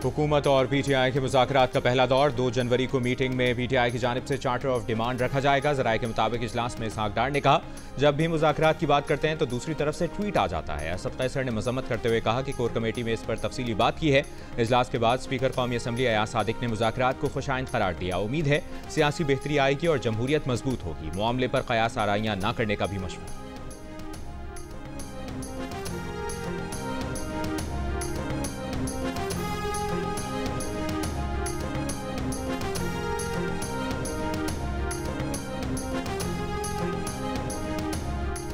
हुकूमत और पीटीआई के मुज़ाकरात का पहला दौर 2 जनवरी को मीटिंग में पीटीआई की जानिब से चार्टर ऑफ डिमांड रखा जाएगा। ज़राए के मुताबिक इजलास में इसहाक डार ने कहा, जब भी मुज़ाकरात की बात करते हैं तो दूसरी तरफ से ट्वीट आ जाता है। असद कैसर ने मजम्मत करते हुए कहा कि कोर कमेटी में इस पर तफसीली बात की है। इजलास के बाद स्पीकर कौमी असम्बली अयाज सादिक ने मुज़ाकरात को खुशाइंद करार दिया। उम्मीद है सियासी बेहतरी आएगी और जमहूरियत मजबूत होगी। मामले पर कयास आराइयां न करने का भी मशवरा।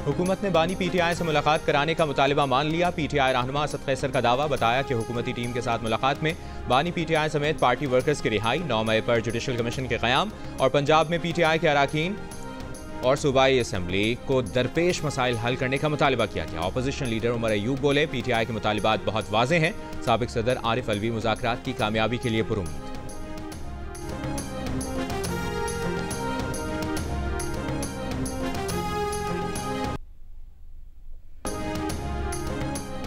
हुकूमत ने बानी पीटीआई से मुलाकात कराने का मुतालिबा मान लिया। पीटीआई रहनुमा असद कैसर का दावा, बताया कि हुकूमती टीम के साथ मुलाकात में बानी पीटीआई समेत पार्टी वर्कर्स की रिहाई, 9 मई पर जुडिशल कमीशन के क़याम और पंजाब में पीटीआई के अराकीन और सूबाई असम्बली को दरपेश मसाइल हल करने का मुतालिबा किया गया। अपोजिशन लीडर उमर अयूब बोले, पीटीआई के मुतालिबात बहुत वाज़े हैं। साबिक सदर आरिफ अलवी मुज़ाकरात की कामयाबी के लिए पुरुम्मीद।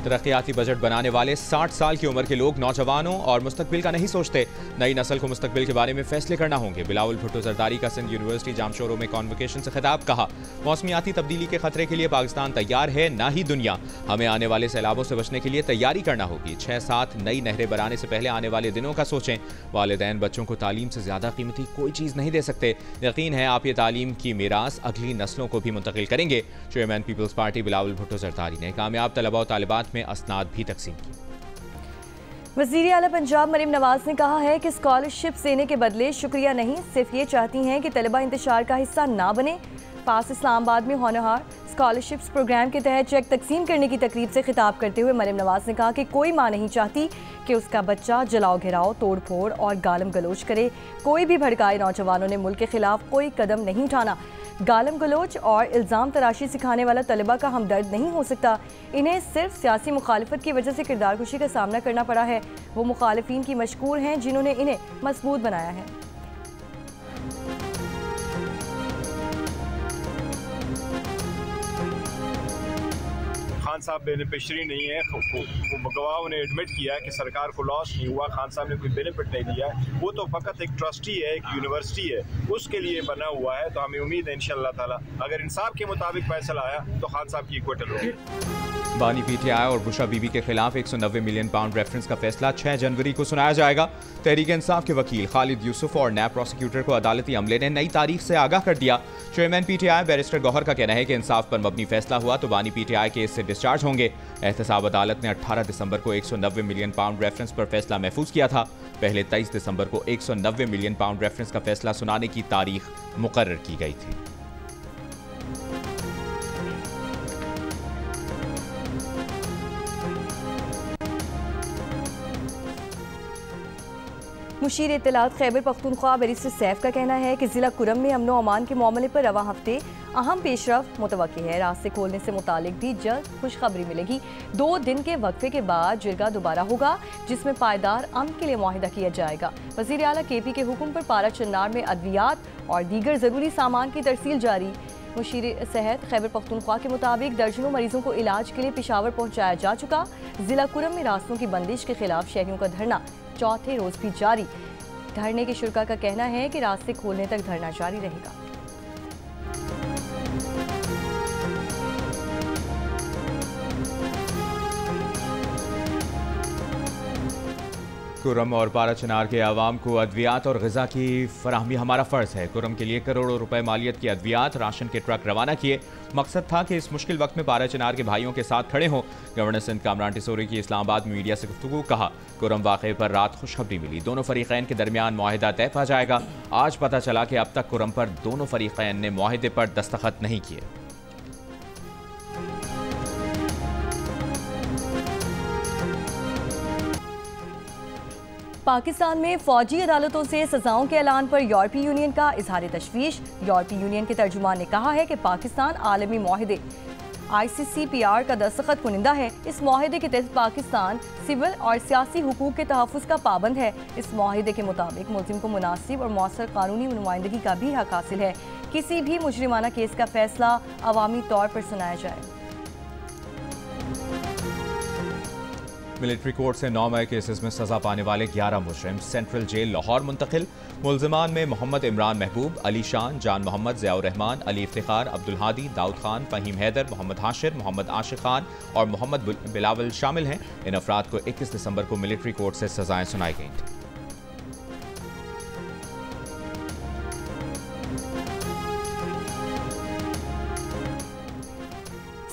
तरक्याती बजट बनाने वाले 60 साल की उम्र के लोग नौजवानों और मुस्तकबिल का नहीं सोचते। नई नस्ल को मुस्तकबिल के बारे में फैसले करना होंगे। बिलावल भुट्टो जरदारी का सिंध यूनिवर्सिटी जामशोरों में कॉन्वोकेशन से खिताब, कहा, मौसमियाती तब्दीली के खतरे के लिए पाकिस्तान तैयार है, ना ही दुनिया। हमें आने वाले सैलाबों से बचने के लिए तैयारी करना होगी। 6-7 नई नहरें बनाने से पहले आने वाले दिनों का सोचें। वालिदैन बच्चों को तालीम से ज्यादा कीमती कोई चीज़ नहीं दे सकते। यकीन है आप ये तालीम की मीरास अगली नस्लों को भी मुंतकिल करेंगे। Chairman people's party Bilawal Bhutto Zardari ने कामयाब तलबा और तालिबात में असनाद भी तकसीम की। वज़ीर आला पंजाब मरीम नवाज ने कहा है कि स्कॉलरशिप देने के बदले शुक्रिया नहीं, सिर्फ ये चाहती हैं कि तलबा इंतशार का हिस्सा ना बने। पास इस्लामाबाद में होनहार स्कॉलरशिप्स प्रोग्राम के तहत चेक तकसीम करने की तकरीब से खिताब करते हुए मरीम नवाज ने कहा कि कोई माँ नहीं चाहती कि उसका बच्चा जलाओ घिराओ, तोड़ फोड़ और गालम गलोच करे। कोई भी भड़काए नौजवानों ने मुल्क के खिलाफ कोई कदम नहीं उठाना। गालम गलोच और इल्ज़ाम तराशी सिखाने वाला तलबा का हमदर्द नहीं हो सकता। इन्हें सिर्फ सियासी मुखालफत की वजह से किरदार कुशी का सामना करना पड़ा है। वो मुखालिफिन की मशकूर हैं जिन्होंने इन्हें मजबूत बनाया है। खान साहब बेनिफिशरी नहीं है। गवाहों ने एडमिट किया है कि सरकार को लॉस नहीं हुआ, खान साहब ने कोई बेनिफिट नहीं दिया है। वो तो फ़कत एक ट्रस्टी है, एक यूनिवर्सिटी है, उसके लिए बना हुआ है। तो हमें उम्मीद है इंशाअल्लाह ताला अगर इंसाफ के मुताबिक फैसला आया तो खान साहब की इक्वटल होगी। बानी पीटीआई और बुशा बीबी के खिलाफ 190 मिलियन पाउंड रेफरेंस का फैसला 6 जनवरी को सुनाया जाएगा। तहरीक इंसाफ के वकील खालिद यूसुफ और नैब प्रोसिक्यूटर को अदालती अमले ने नई तारीख से आगाह कर दिया। चेयरमैन पीटीआई बैरिस्टर गौहर का कहना है कि इंसाफ पर मबनी फैसला हुआ तो बानी पीटीआई केस से डिस्चार्ज होंगे। एहतसाब अदालत ने 18 दिसंबर को 190 मिलियन पाउंड रेफरेंस पर फैसला महफूज किया था। पहले 23 दिसंबर को 190 मिलियन पाउंड रेफरेंस का फैसला सुनाने की तारीख मुकर्रर की गई थी। मुशीर इत्तलात खैबर पख्तूनख्वा बैरिस्टर सैफ का कहना है कि ज़िला कुरम में अमन व अमान के मामले पर रवा हफ्ते अहम पेशरफ मुतवक्की है। रास्ते खोलने से मुतालिक भी जल्द खुशखबरी मिलेगी। 2 दिन के वक्फे के बाद जिरगा दोबारा होगा जिसमें पायदार अमन के लिए मुआहिदा किया जाएगा। वज़ीर आला KP के हुक्म पर पारा चन्नार में अद्वियात और दीगर ज़रूरी सामान की तरसील जारी। मुशीर सेहत खैबर पख्तूनख्वा के मुताबिक दर्जनों मरीजों को इलाज के लिए पेशावर पहुँचाया जा चुका। ज़िला कुरम में रास्तों की बंदिश के खिलाफ शहरियों का धरना चौथे रोज भी जारी। धरने के शुरा का कहना है कि रास्ते खोलने तक धरना जारी रहेगा। कुरम और पारा चनार के आवाम को अद्वियात और ग़िज़ा की फराहमी हमारा फ़र्ज़ है। कुरम के लिए करोड़ों रुपए मालियत की अद्वियात राशन के ट्रक रवाना किए। मकसद था कि इस मुश्किल वक्त में पारा चनार के भाइयों के साथ खड़े हों। गवर्नर सिंध कामरान टिसोरी की इस्लामाबाद में मीडिया से गुफ्तगू, कहा, कुरम वाक़े पर रात खुशखबरी मिली, दोनों फरीक़ैन के दरमियान मुआहिदा तय पा जाएगा। आज पता चला कि अब तक कुरम पर दोनों फरीक़ैन ने मुआहिदे पर दस्तखत नहीं किए। पाकिस्तान में फौजी अदालतों से सजाओं के ऐलान पर यूरोपीय यूनियन का इजहार तशवीश। यूरोपीय यूनियन के तर्जुमान ने कहा है कि पाकिस्तान आलमी मुआहिदे ICCPR का दस्तखत कुनिंदा है। इस मुआहिदे के तहत पाकिस्तान सिविल और सियासी हुकूक के तहफ़्फ़ुज़ का पाबंद है। इस मुआहिदे के मुताबिक मुल्ज़िम को मुनासिब और मौसर कानूनी नुमाइंदगी का भी हक हासिल है। किसी भी मुजरिमाना केस का फैसला अवामी तौर पर सुनाया जाए। मिलिट्री कोर्ट से 9 नए केसेस में सजा पाने वाले 11 मुजरिम सेंट्रल जेल लाहौर मुंतकिल। मुलजिमान में मोहम्मद इमरान महबूब, अली शान, जान मोहम्मद, ज़ियाउर रहमान, अली इफ्तिखार, अब्दुल हादी, दाऊद खान, फ़हीम हैदर, मोहम्मद हाशिर, मोहम्मद आशिक खान और मोहम्मद बिलावल शामिल हैं। इन अफराद को 21 दिसंबर को मिलिट्री कोर्ट से सजाएं सुनाई गईं।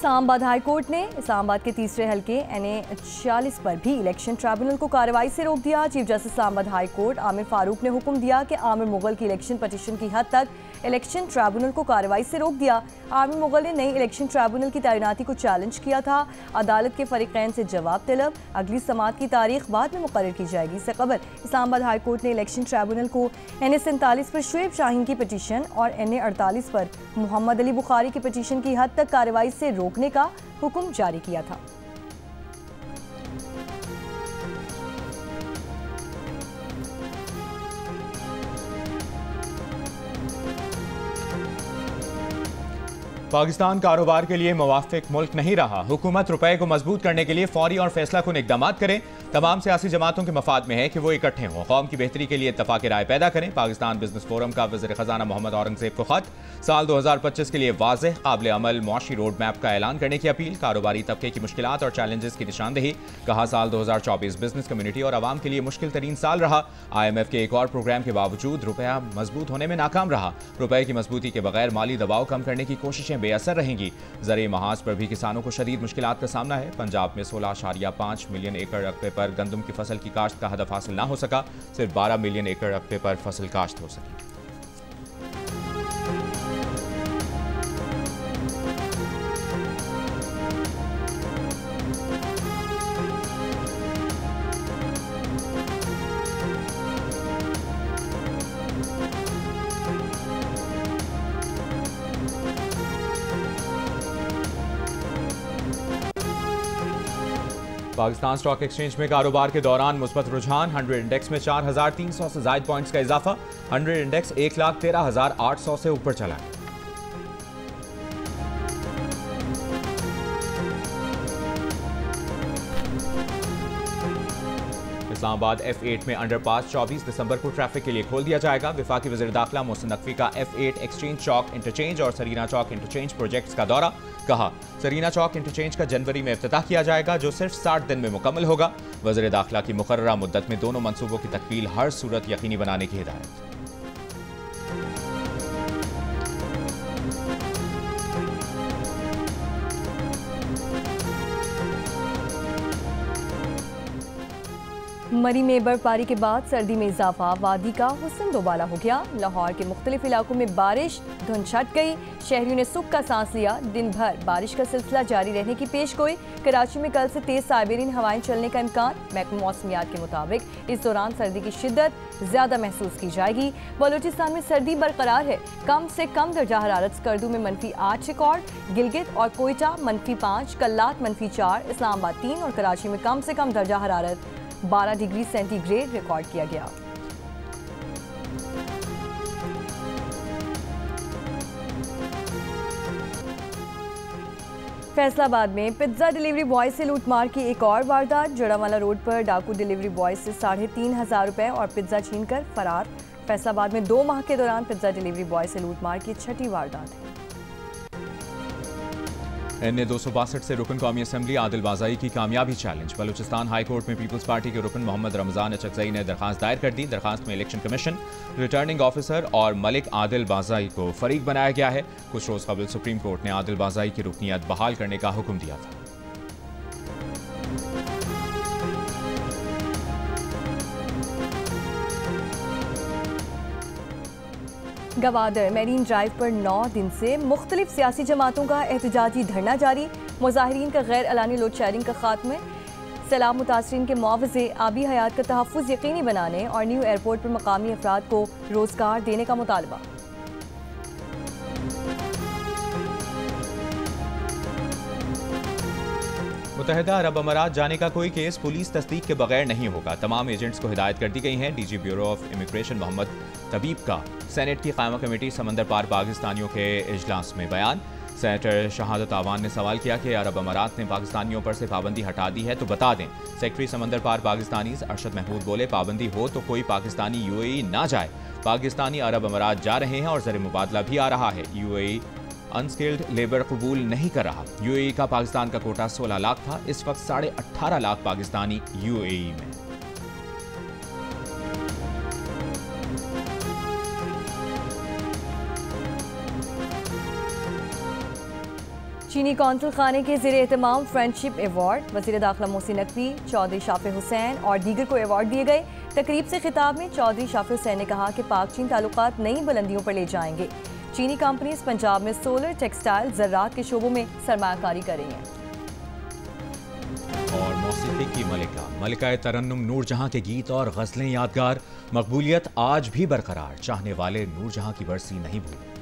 इस्लामाबाद हाई कोर्ट ने इस्लामाबाद के तीसरे हल्के NA 40 पर भी इलेक्शन ट्रिब्यूनल को कार्रवाई से रोक दिया। Chief justice Islamabad high court Aamir Farooq ने हुक्म दिया कि आमिर मुगल की इलेक्शन पटिशन की हद तक इलेक्शन ट्रिब्यूनल को कार्रवाई से रोक दिया। आमिर मुगल ने नई इलेक्शन ट्रिब्यूनल की तैनाती को चैलेंज किया था। अदालत के फरीकैन से जवाब तलब, अगली समाअत की तारीख बाद में मुकर्रर की जाएगी। इससे कबल इस्लामाबाद हाई कोर्ट ने इलेक्शन ट्रिब्यूनल को NA 47 पर शुएब शाहीन की पटिशन और NA 48 पर मोहम्मद अली बुखारी की पटिशन की हद तक कार्रवाई से रोकने का हुक्म जारी किया था। पाकिस्तान कारोबार के लिए मुवाफिक मुल्क नहीं रहा। हुकूमत रुपए को मजबूत करने के लिए फौरी और फैसला कुन इक़दामात करे। तमाम सियासी जमातों के मफाद में है कि वो इकट्ठे हों, कौम की बेहतरी के लिए इत्तफाक राय पैदा करें। पाकिस्तान बिजनेस फोरम का वज़ीर ख़जाना मोहम्मद औरंगज़ेब को खत, साल 2025 के लिए वाज़ेह काबिल अमल मुआशी रोड मैप का ऐलान करने की अपील। कारोबारी तबके की मुश्किलात और चैलेंजेस की निशानदेही। कहा साल 2024 बिजनेस कम्युनिटी और आवाम के लिए मुश्किल तरीन साल रहा। IMF के एक और प्रोग्राम के बावजूद रुपया मजबूत होने में नाकाम रहा। रुपए की मजबूती के बगैर माली दबाव कम करने की कोशिशें बेअसर रहेंगी। ज़रिए महाज पर भी किसानों को शदीद मुश्किलात का सामना है। पंजाब में 16.5 मिलियन एकड़ रकबे पर गंदम की फसल की काश्त का हदफ हासिल ना हो सका। सिर्फ 12 मिलियन एकड़ रकबे पर फसल काश्त हो सकी। पाकिस्तान स्टॉक एक्सचेंज में कारोबार के दौरान मुस्बत रुझान। 100 इंडेक्स में 4,300 से ज़ायद पॉइंट्स का इजाफा। 100 इंडेक्स 1,13,800 से ऊपर चला। इस्लामाबाद F8 में अंडरपास 24 दिसंबर को ट्रैफिक के लिए खोल दिया जाएगा। वफाकी वज़ीर दाखिला मोहसिन नकवी का F8 एक्सचेंज चौक इंटरचेंज और सरीना चौक इंटरचेंज प्रोजेक्ट्स का दौरा। कहा सरीना चौक इंटरचेंज का जनवरी में इफ्तिताह किया जाएगा, जो सिर्फ 60 दिन में मुकम्मल होगा। वज़ीर दाखिला की मुकर्ररा मुद्दत में दोनों मंसूबों की तकमील हर सूरत यकीनी बनाने की हिदायत। मरी में बर्फबारी के बाद सर्दी में इजाफा, वादी का हुस्न दोबाला हो गया। लाहौर के मुख्तलिफ इलाकों में बारिश, धुंध छट गई। शहरियों ने सुख का सांस लिया। दिन भर बारिश का सिलसिला जारी रहने की पेशगोई। कराची में कल से तेज साइबेरियन हवाएं चलने का इम्कान। महकमा मौसमियात के मुताबिक इस दौरान सर्दी की शिद्दत ज्यादा महसूस की जाएगी। बलूचिस्तान में सर्दी बरकरार है। कम से कम दर्जा हरारत स्कर्दू में -8 रिकॉर्ड। गिलगित और कोयटा -5, कल्लात -4, इस्लामाबाद 3 और कराची में कम से कम दर्जा हरारत 12 डिग्री सेंटीग्रेड रिकॉर्ड किया गया। फैसलाबाद में पिज्जा डिलीवरी बॉय से लूटमार की एक और वारदात। जड़ावाला रोड पर डाकू डिलीवरी बॉय से 3,500 रुपए और पिज्जा छीनकर फरार। फैसलाबाद में 2 माह के दौरान पिज्जा डिलीवरी बॉय से लूटमार की 6ठी वारदात है। NA 262 से रुकन कौमी असम्बली आदिल बाज़ाई की कामयाबी चैलेंज। बलूचिस्तान हाई कोर्ट में पीपल्स पार्टी के रुकन मोहम्मद रमजान अचकज़ई ने दरखास्त दायर कर दी। दरखास्त में इलेक्शन कमीशन, रिटर्निंग ऑफिसर और मलिक आदिल बाज़ाई को फरीक बनाया गया है। कुछ रोज़ कबल सुप्रीम कोर्ट ने आदिल बाज़ाई की रुकनियत बहाल करने का हुक्म दिया था। गवादर मेरीन ड्राइव पर 9 दिन से मुख्तलिफ सियासी जमातों का एहतजाजी धरना जारी। मुजाहिरीन का गैर अलानी लोड शेयरिंग का खात्मे, सैलाब मुतासरीन के मुआवजे, आबी हयात का तहफ़्फ़ुज़ यकीनी बनाने और न्यू एयरपोर्ट पर मकामी अफराद को रोज़गार देने का मुतालबा। मुत्तहिदा अरब अमारात जाने का कोई केस पुलिस तस्दीक के बगैर नहीं होगा। तमाम एजेंट्स को हिदायत कर दी गई है। DG bureau of immigration Mohammad Tabib का सेनेट की कायमा कमेटी समंदर पार पाकिस्तानियों के इजलास में बयान। सेनेटर शहादत आवान ने सवाल किया कि अरब अमारात ने पाकिस्तानियों पर से पाबंदी हटा दी है तो बता दें। सेक्रेटरी समंदर पार पाकिस्तानी अरशद महमूद बोले, पाबंदी हो तो कोई पाकिस्तानी यूएई ना जाए। पाकिस्तानी अरब अमारात जा रहे हैं और ज़र मुबादला भी आ रहा है। यूएई अनस्किल्ड लेबर कबूल नहीं कर रहा। यूएई का पाकिस्तान का कोटा 16 लाख था, इस वक्त 18.5 लाख पाकिस्तानी यूएई में। चीनी कौंसल खाने के ज़ेरे एहतमाम फ्रेंडशिप अवार्ड, वज़ीर दाखिला मोहसिन नकवी, चौधरी शाफे हुसैन और दीगर को अवार्ड दिए गए। तकरीब से खिताब में चौधरी शाफे हुसैन ने कहा कि पाक चीन ताल्लुकात नई बुलंदियों पर ले जाएंगे। चीनी कंपनीज पंजाब में सोलर, टेक्सटाइल, ज़राअत के शोबों में सरमायाकारी कर रही हैं। और मौसीकी की मलिका तरन्नुम नूरजहां के गीत और गज़लें यादगार, मकबूलियत आज भी बरकरार, चाहने वाले नूरजहां की बरसी नहीं भूले।